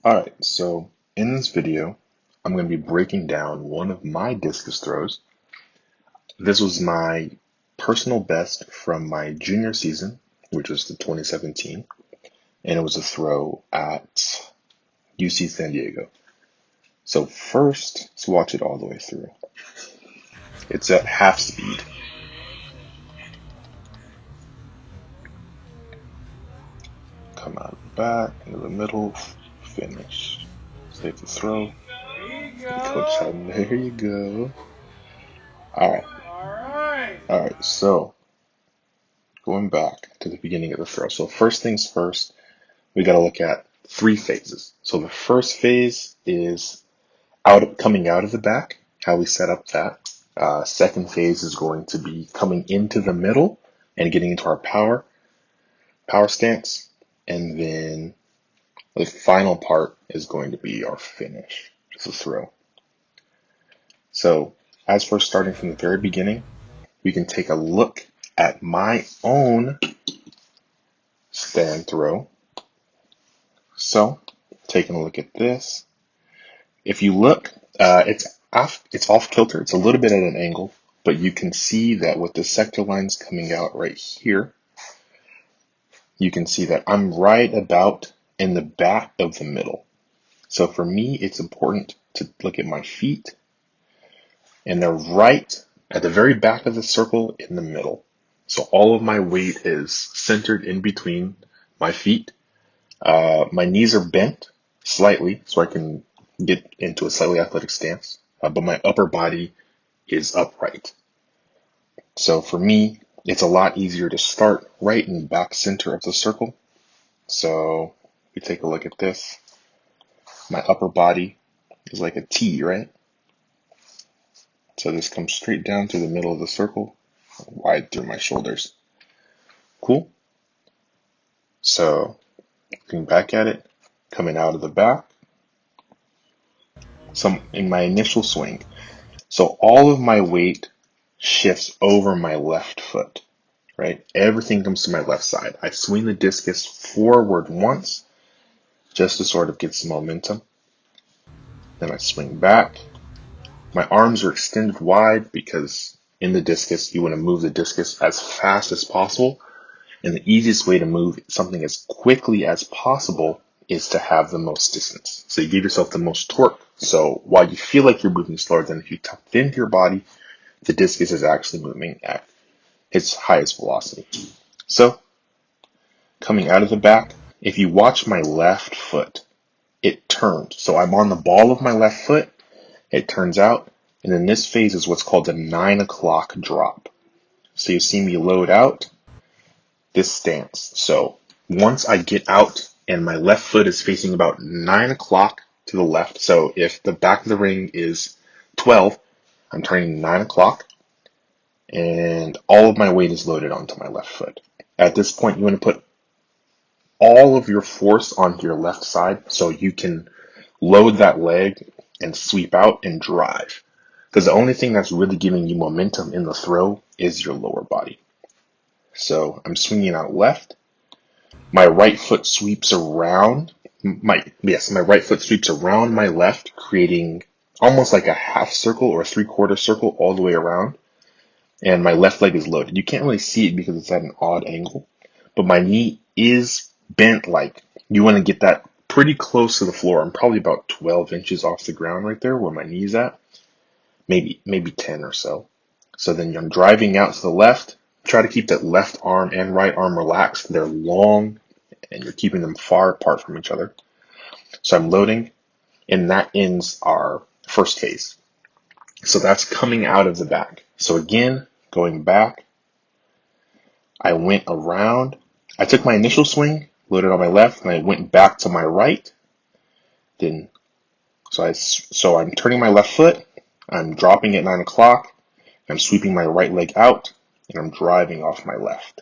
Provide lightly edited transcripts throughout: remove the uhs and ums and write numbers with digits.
Alright, so in this video, I'm going to be breaking down one of my discus throws. This was my personal best from my junior season, which was the 2017, and it was a throw at UC San Diego. So first, let's watch it all the way through. It's at half speed. Come out of the back, into the middle, finish. Save the throw. Coach Hutton, there you go. Alright, so going back to the beginning of the throw. So first things first, we got to look at three phases. So the first phase is coming out of the back, how we set up that. Second phase is going to be coming into the middle and getting into our power stance. And then the final part is going to be our finish, just a throw. So as for starting from the very beginning, we can take a look at my own stand throw. So taking a look at this, if you look, it's off kilter. It's a little bit at an angle, but you can see that with the sector lines coming out right here, you can see that I'm right about in the back of the middle. So for me, it's important to look at my feet, and they're right at the very back of the circle in the middle. So all of my weight is centered in between my feet. My knees are bent slightly so I can get into a slightly athletic stance, but my upper body is upright. So for me, it's a lot easier to start right in the back center of the circle. So we take a look at this. My upper body is like a T, right? So this comes straight down to the middle of the circle, wide through my shoulders. Cool. So looking back at it, coming out of the back, in my initial swing. So all of my weight shifts over my left foot, right? Everything comes to my left side. I swing the discus forward once just to sort of get some momentum. Then I swing back. My arms are extended wide because in the discus, you want to move the discus as fast as possible. And the easiest way to move something as quickly as possible is to have the most distance. So you give yourself the most torque. So while you feel like you're moving slower than if you tuck it into your body, the discus is actually moving at its highest velocity. So coming out of the back, if you watch my left foot, it turns. So I'm on the ball of my left foot, it turns out, and then this phase is what's called a 9 o'clock drop. So you see me load out this stance. So once I get out and my left foot is facing about 9 o'clock to the left, so if the back of the ring is 12, I'm turning 9 o'clock, and all of my weight is loaded onto my left foot. At this point, you want to put all of your force onto your left side so you can load that leg and sweep out and drive. Because the only thing that's really giving you momentum in the throw is your lower body. So I'm swinging out left. My right foot sweeps around my right foot sweeps around my left, creating almost like a half circle or a 3/4 circle all the way around. And my left leg is loaded. You can't really see it because it's at an odd angle, but my knee is bent. Like, you want to get that pretty close to the floor. I'm probably about 12 inches off the ground right there where my knee's at, maybe 10 or so. So then I'm driving out to the left. Try to keep that left arm and right arm relaxed. They're long and you're keeping them far apart from each other. So I'm loading, and that ends our first phase. So that's coming out of the back. So again, going back, I went around. I took my initial swing, loaded on my left, and I went back to my right. So I'm turning my left foot, I'm dropping at 9 o'clock, I'm sweeping my right leg out, and I'm driving off my left.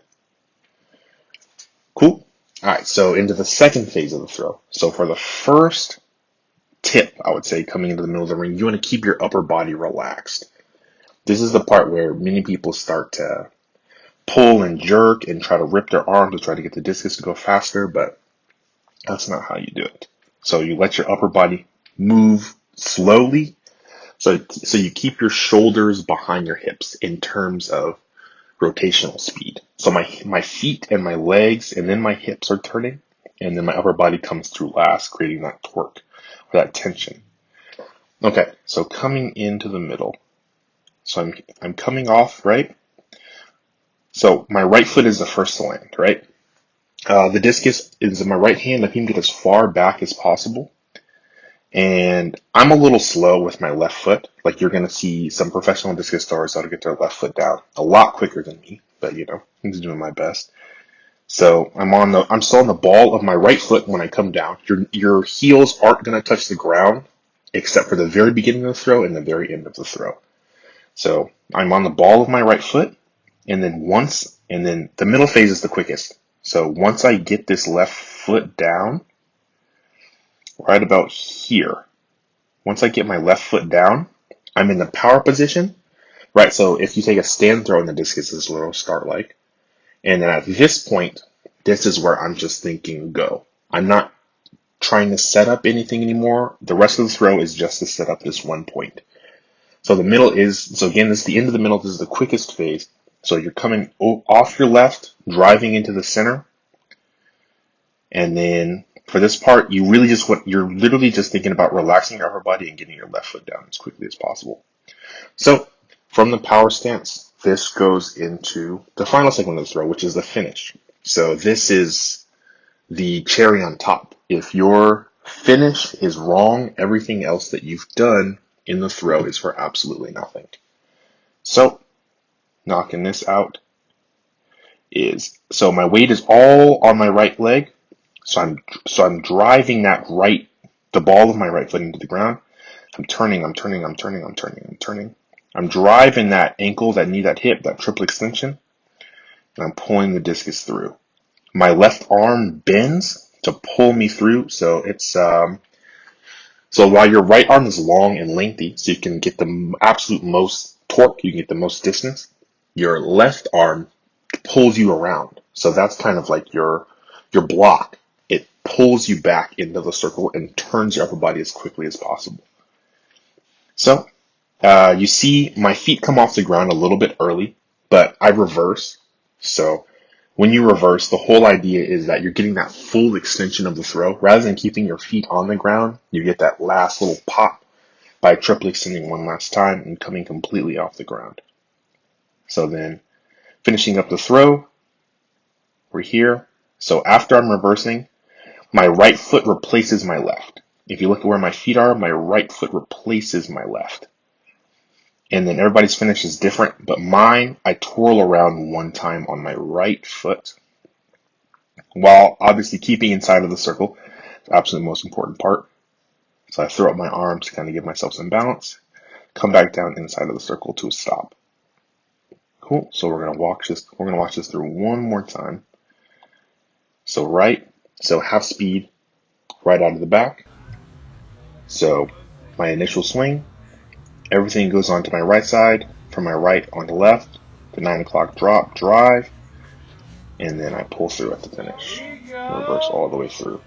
Cool. All right, so into the second phase of the throw. So for the first tip, I would say, coming into the middle of the ring, you want to keep your upper body relaxed. This is the part where many people start to pull and jerk and try to rip their arm to try to get the discus to go faster, but that's not how you do it. So you let your upper body move slowly. So you keep your shoulders behind your hips in terms of rotational speed. So my feet and my legs and then my hips are turning, and then my upper body comes through last, creating that torque or that tension. Okay, so coming into the middle. So I'm coming off, right? So my right foot is the first to land, right? The discus is in my right hand. I can get as far back as possible. And I'm a little slow with my left foot. Like you're going to see some professional discus throwers that'll get their left foot down a lot quicker than me. But I'm just doing my best. So I'm still on the ball of my right foot when I come down. Your heels aren't going to touch the ground except for the very beginning of the throw and the very end of the throw. So I'm on the ball of my right foot, and then the middle phase is the quickest. So once I get this left foot down, right about here, once I get my left foot down, I'm in the power position, right? So if you take a stand throw in the discus, this is what it'll start like. And then at this point, this is where I'm just thinking go. I'm not trying to set up anything anymore. The rest of the throw is just to set up this one point. So again, this is the end of the middle. This is the quickest phase. So you're coming off your left, driving into the center. And then for this part, you're literally just thinking about relaxing your upper body and getting your left foot down as quickly as possible. So from the power stance, this goes into the final segment of the throw, which is the finish. So this is the cherry on top. If your finish is wrong, everything else that you've done in the throw is for absolutely nothing. So knocking this out so my weight is all on my right leg. So I'm driving the ball of my right foot into the ground. I'm turning. I'm driving that ankle, that knee, that hip, that triple extension, and I'm pulling the discus through. My left arm bends to pull me through, so so while your right arm is long and lengthy, so you can get the absolute most torque, you can get the most distance, your left arm pulls you around. So that's kind of like your block. It pulls you back into the circle and turns your upper body as quickly as possible. So you see my feet come off the ground a little bit early, but I reverse. So when you reverse, the whole idea is that you're getting that full extension of the throw. Rather than keeping your feet on the ground, you get that last little pop by triple extending one last time and coming completely off the ground. So then finishing up the throw, we're here. So after I'm reversing, my right foot replaces my left. If you look at where my feet are, my right foot replaces my left. And then everybody's finish is different, but mine, I twirl around one time on my right foot, while obviously keeping inside of the circle. It's absolutely the most important part. So I throw up my arms to kind of give myself some balance, come back down inside of the circle to a stop. Cool. So we're gonna watch this through one more time. So half speed, right out of the back. So my initial swing, everything goes onto my right side, from my right onto left, the 9 o'clock drop, drive, and then I pull through at the finish. Reverse all the way through.